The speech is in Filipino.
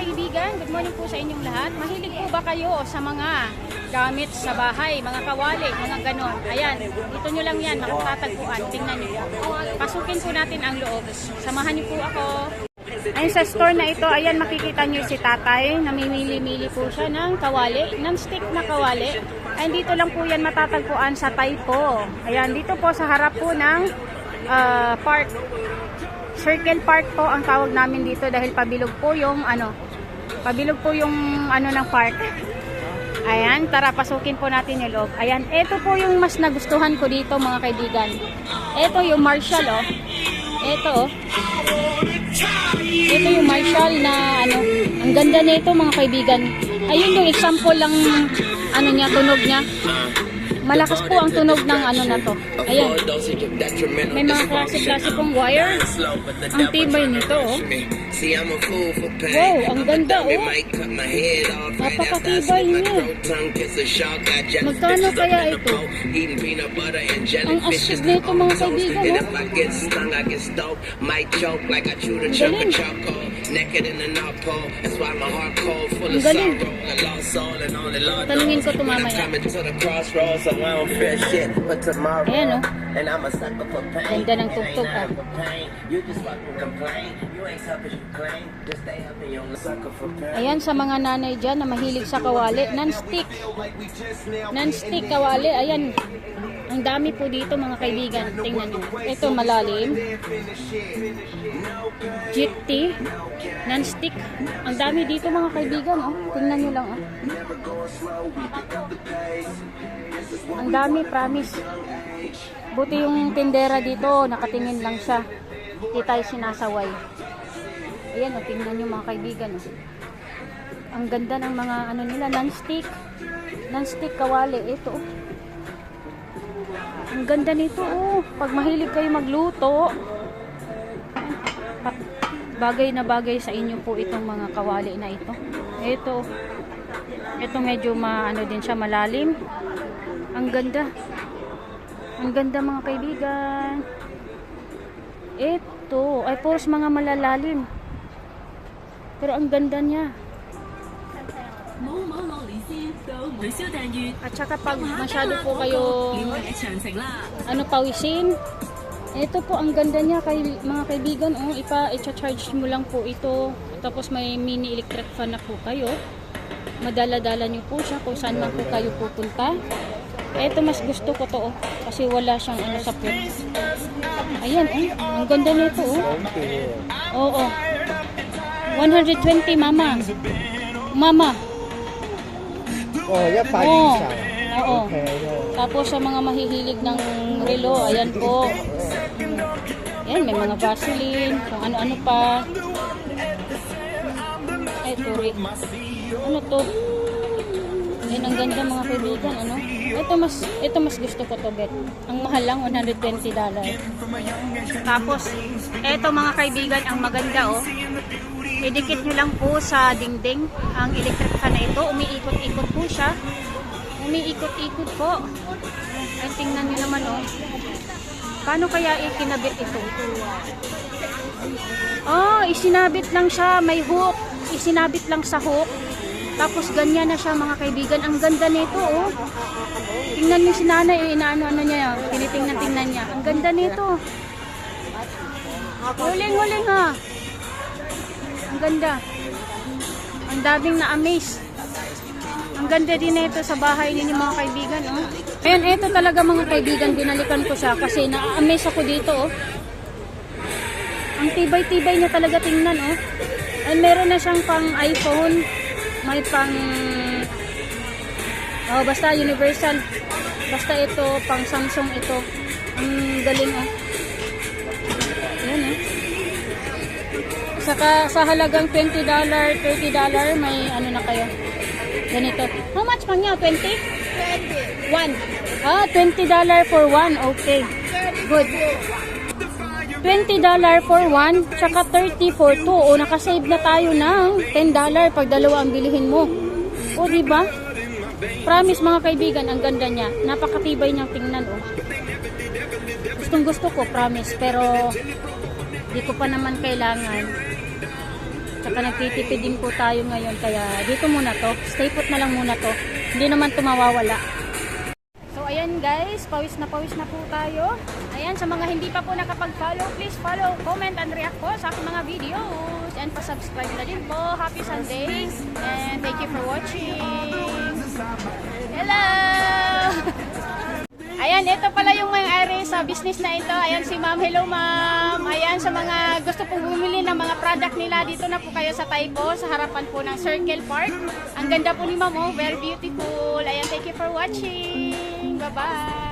kaibigan, good morning po sa inyong lahat. Mahilig po ba kayo sa mga gamit sa bahay, mga kawali, mga ganon? Ayan, dito nyo lang yan, makatatagpuan. Tingnan nyo po. Pasukin po natin ang loob. Samahan nyo po ako. Ayun sa store na ito, ayan makikita nyo si tatay. Namimili-mili po siya ng kawali, ng stick na kawali. Ayun, dito lang po yan matatagpuan sa Taypo. Ayan, dito po sa harap po ng park. Circle Park po ang tawag namin dito dahil pabilog po yung ng park. Ayan, tara pasukin po natin yung loob. Ayan, ito po yung mas nagustuhan ko dito mga kaibigan. Ito yung Marshall oh. Ito yung Marshall na ang ganda nito mga kaibigan. Ayun yung example lang niya, tunog niya. Malakas po ang tunog ng na to. Ayan. May mga klase-klase pong wire. Ang tibay nito, oh. Wow, ang ganda, oh. Napakatibay niya. Magkano kaya ito? Ang astig nito mga kaibigan, oh. Ang galing. Ang galing. Tanungin ko ito mamaya. Ayan o. Ganda ng tugtog ah. Ayan sa mga nanay dyan na mahilig sa kawali. Non-stick. Non-stick kawali. Ayan. Ang dami po dito mga kaibigan. Tingnan nyo. Ito malalim. GT. Non-stick. Ang dami dito mga kaibigan. Oh. Tingnan nyo lang. Oh. Ang dami, promise. Buti yung tindera dito, nakatingin lang siya. Hindi tayo sinasaway. Ayan, tingnan nyo mga kaibigan. Ang ganda ng mga nila, non-stick. Non-stick kawali. Ito. Ang ganda nito. Pag mahilig kayo magluto, bagay na bagay sa inyo po itong mga kawali na ito. Ito medyo din siya, malalim. Ang ganda. Ang ganda mga kaibigan. Ito ay puros mga malalalim. Pero ang ganda niya. At saka pag masyado po kayo pawisin, ito po ang ganda niya mga kaibigan. I-charge mo lang po ito. Tapos may mini electric fan na po kayo. Madala-dala nyo po siya kung saan man po kayo pupunta. Ito mas gusto ko to kasi wala siyang sa pwede. Ayan ang ganda nito Oo. 120 mama. Yan pa rin siya. Oo. Tapos sa mga mahihilig ng relo, ayan po. Ayan, may mga Vaseline, kung ano-ano pa. Ito rin. Ano to? Ayan, ang ganda mga kaibigan, Ito mas gusto ko to, bet. Ang mahal lang, $120. Tapos, ito mga kaibigan, ang maganda, idikit nyo lang po sa dingding ang electric fan na ito. Umiikot-ikot po siya. Umiikot-ikot po. Ay, tingnan nyo naman, Paano kaya ikinabit ito? Isinabit lang siya. May hook. Isinabit lang sa hook. Tapos ganyan na siya mga kaibigan. Ang ganda nito Tingnan niyo si nanay inaano niya. Tinitingnan niya. Ang ganda nito. Huling ha. Ang ganda. Ang daming na-amaze. Ang ganda din nito sa bahay ninyo mga kaibigan Ayan, ito talaga mga kaibigan. Binalikan ko siya kasi na-amaze ako dito Ang tibay-tibay niya talaga tingnan And meron na siyang pang iPhone. May pang basta universal. Basta ito pang Samsung ito. Ang galing Ayan Saka sa halagang $20, $30 may na kayo. Ganito. How much pang niya? 20? 1. $20 for 1. Okay. Good. $20 for 1, tsaka 30 for 2. Nakasave na tayo ng $10 pag dalawa ang bilihin mo. Diba? Promise mga kaibigan, ang ganda niya. Napakatibay niyang tingnan, Gustong gusto ko, promise. Pero, di ko pa naman kailangan. Tsaka nagtitipid din po tayo ngayon. Kaya dito muna to. Stay put na lang muna to. Hindi naman to mawawala. So ayan guys, pawis na po tayo. Ayan, sa mga hindi pa po nakapag-follow, please follow, comment, and react po sa aking mga videos. And pa-subscribe na din po. Happy Sunday. And thank you for watching. Hello! Ayan, ito pala yung may-ari sa business na ito. Ayan si ma'am. Hello ma'am. Ayan, sa mga gusto pong bumili ng mga product nila, dito na po kayo sa Taibo, sa harapan po ng Circle Park. Ang ganda po ni ma'am, oh. Very beautiful. Ayan, thank you for watching. Bye-bye.